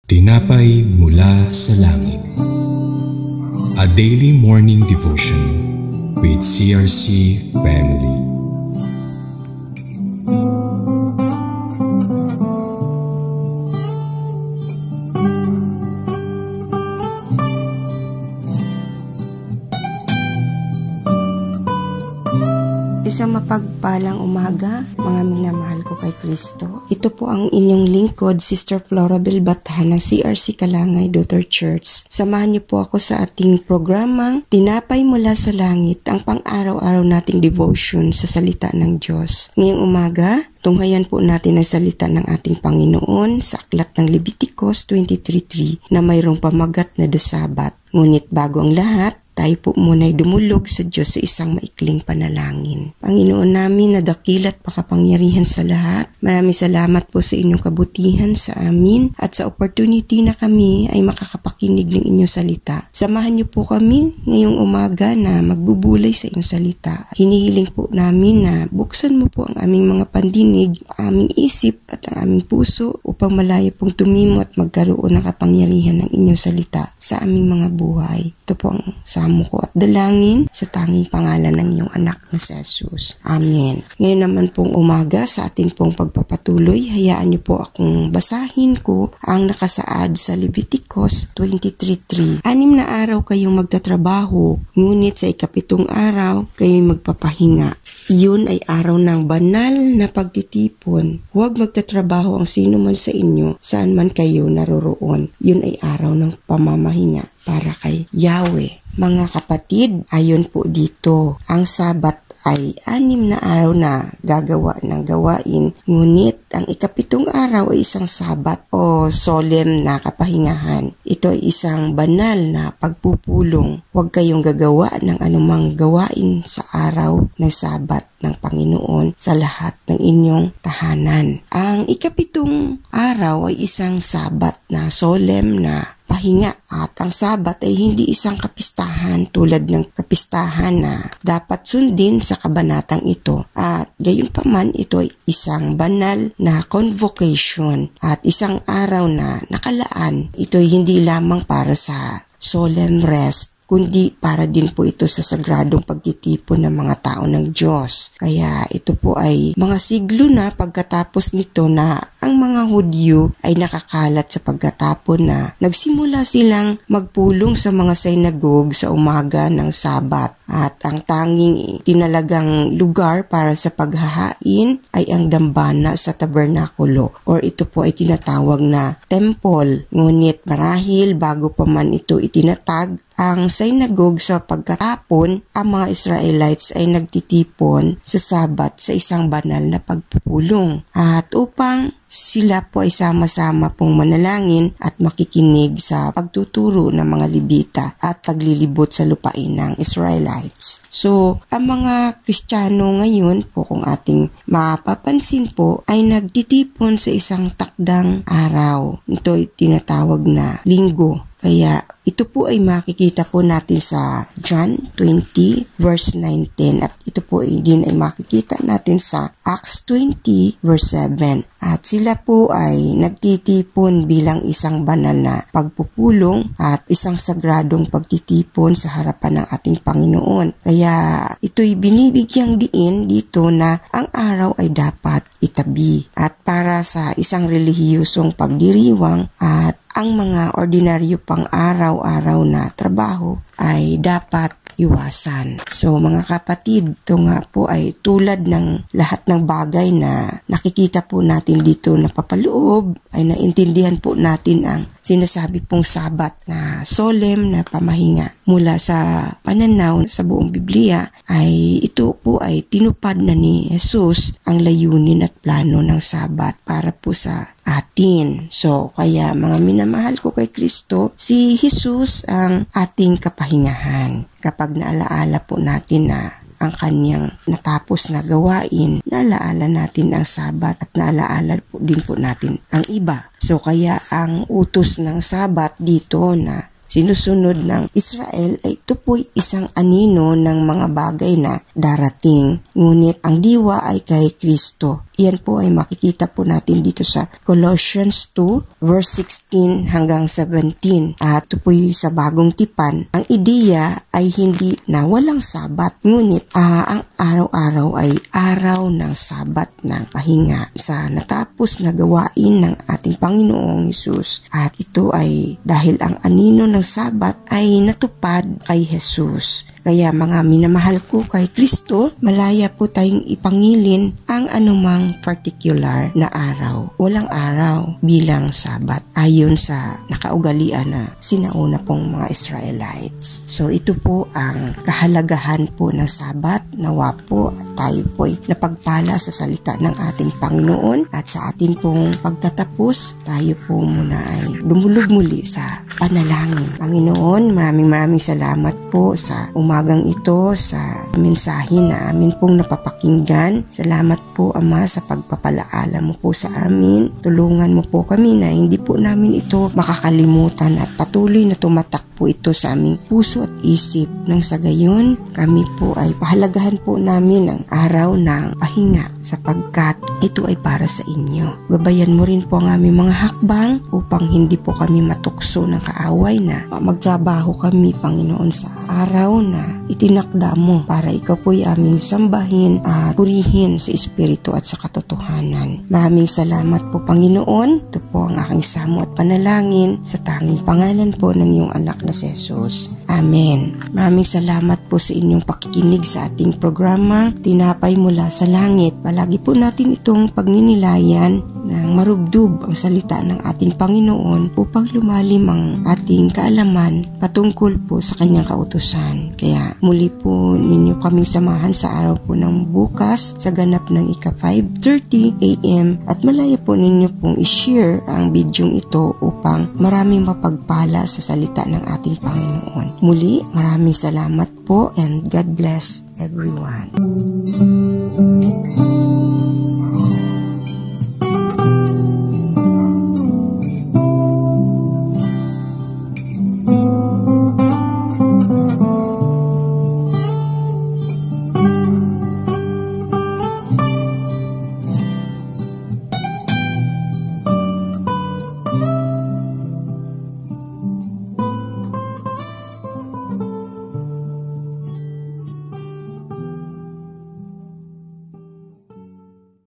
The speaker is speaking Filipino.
Tinapay mula sa langit. A daily morning devotion with CRC Family. Isang mapagpalang umaga, mga minamahal ko kay Kristo. Ito po ang inyong lingkod, Sister Florabel Bathan ng CRC Kalangay Daughter Church. Samahan niyo po ako sa ating programang Tinapay Mula sa Langit, ang pang-araw-araw nating devotion sa salita ng Diyos. Ngayong umaga, tunghayan po natin ang salita ng ating Panginoon sa aklat ng Leviticus 23:3 na mayroong pamagat na the Sabbath. Ngunit bago ang lahat, tayo po muna'y dumulog sa Diyos sa isang maikling panalangin. Panginoon namin na dakila't makapangyarihan sa lahat, maraming salamat po sa inyong kabutihan sa amin at sa opportunity na kami ay makakapakinig ng inyong salita. Samahan niyo po kami ngayong umaga na magbubulay sa inyong salita. Hinihiling po namin na buksan mo po ang aming mga pandinig, ang aming isip at ang aming puso upang malaya pong tumimo at magkaroon ng kapangyarihan ng inyong salita sa aming mga buhay. Ito po ang samo ko at dalangin sa tanging pangalan ng iyong anak na si Jesus. Amen. Ngayon naman pong umaga sa ating pong pagpapatuloy, hayaan niyo po akong basahin ko ang nakasaad sa Leviticus 23:3. 6 na araw kayong magtatrabaho, ngunit sa ikapitong araw kayo'y magpapahinga. Iyon ay araw ng banal na pagtitipon. Huwag magtatrabaho ang sino man sa inyo, saan man kayo naroroon. Yun ay araw ng pamamahinga para kay Yahweh. Mga kapatid, ayon po dito, ang Sabat ay 6 na araw na gagawa ng gawain, ngunit ang ikapitong araw ay isang Sabat o solemn na kapahingahan. Ito ay isang banal na pagpupulong. Huwag kayong gagawa ng anumang gawain sa araw ng Sabat ng Panginoon sa lahat ng inyong tahanan. Ang ikapitong araw ay isang Sabat na solemn na pahinga at ang Sabat ay hindi isang kapistahan tulad ng kapistahan na dapat sundin sa kabanatang ito at gayunpaman ito ay isang banal na convocation at isang araw na nakalaan. Ito ay hindi lamang para sa solemn rest kundi para din po ito sa sagradong pagtitipon ng mga tao ng Diyos. Kaya ito po ay mga siglo na pagkatapos nito na ang mga Hudyo ay nakakalat sa pagkatapon na nagsimula silang magpulong sa mga synagogue sa umaga ng Sabat. At ang tanging tinalagang lugar para sa paghahain ay ang dambana sa tabernakulo or ito po ay tinatawag na temple. Ngunit marahil bago pa man ito itinatag ang synagogue sa pagkatapon, ang mga Israelites ay nagtitipon sa Sabat sa isang banal na pagpupulong. At upang sila po ay sama-sama pong manalangin at makikinig sa pagtuturo ng mga Levita at paglilibot sa lupain ng Israelites. So, ang mga Kristiyano ngayon po kung ating mapapansin po ay nagtitipon sa isang takdang araw. Ito ay tinatawag na linggo. Kaya ito po ay makikita po natin sa John 20 verse 9-10 at ito po din ay makikita natin sa Acts 20 verse 7. At sila po ay nagtitipon bilang isang banal na pagpupulong at isang sagradong pagtitipon sa harapan ng ating Panginoon. Kaya ito'y binibigyang diin dito na ang araw ay dapat itabi at para sa isang relihiyosong pagdiriwang at ang mga ordinaryo pang araw-araw na trabaho ay dapat iwasan. So mga kapatid, ito nga po ay tulad ng lahat ng bagay na nakikita po natin dito na papaloob, ay naintindihan po natin ang sinasabi pong Sabat na solemn na pamahinga. Mula sa pananaw sa buong Biblia ay ito po ay tinupad na ni Jesus ang layunin at plano ng Sabat para po sa atin. So kaya mga minamahal ko kay Kristo, si Jesus ang ating kapahingahan. Kapag naalaala po natin na ang kanyang natapos na gawain, naalaala natin ang Sabat at naalaala po din po natin ang iba. So kaya ang utos ng Sabat dito na sinusunod ng Israel ay ito po'y isang anino ng mga bagay na darating. Ngunit ang diwa ay kay Kristo. Iyan po ay makikita po natin dito sa Colossians 2 verse 16 hanggang 17. At ito po sa bagong tipan. Ang ideya ay hindi na walang sabat. Ngunit ang araw-araw ay araw ng sabat ng pahinga sa natapos na gawain ng ating Panginoong Hesus. At ito ay dahil ang anino ng sabat ay natupad kay Hesus. Kaya mga minamahal ko kay Kristo, malaya po tayong ipangilin ang anumang particular na araw. Walang araw bilang sabat ayon sa nakaugalian na sinauna pong mga Israelites. So ito po ang kahalagahan po ng sabat. Nawa po tayo po'y napagpala sa salita ng ating Panginoon at sa atin pong pagtatapos, tayo po muna ay dumulog muli sa panalangin. Panginoon, maraming salamat po sa umagang ito, sa mensahe na amin pong napapakinggan. Salamat po, Ama, sa pagpapalaala mo po sa amin. Tulungan mo po kami na hindi po namin ito makakalimutan at patuloy na tumatak po ito sa aming puso at isip. Nang sa gayon, kami po ay pahalagahan po namin ang araw ng pahinga sapagkat ito ay para sa inyo. Gabayan mo rin po ang aming mga hakbang upang hindi po kami matukso ng kaaway na magtrabaho kami, Panginoon, sa araw na itinakda mo para ikaw po ay aming sambahin at purihin sa Espiritu at sa katotohanan. Maraming salamat po, Panginoon. Ito po ang aking samo at panalangin sa tanging pangalan po ng iyong anak na si Jesus. Amen. Maraming salamat po sa inyong pakikinig sa ating programa, Tinapay Mula sa Langit. Palagi po natin itong pagninilayan ng marubdub ang salita ng ating Panginoon upang lumalim ang ating kaalaman patungkol po sa kanyang kautusan. Kaya muli po ninyo kaming samahan sa araw po ng bukas sa ganap ng ika-5:30 AM at malaya po ninyo pong i-share ang bidyong ito upang maraming mapagpala sa salita ng ating Panginoon. Muli, maraming salamat po and God bless everyone.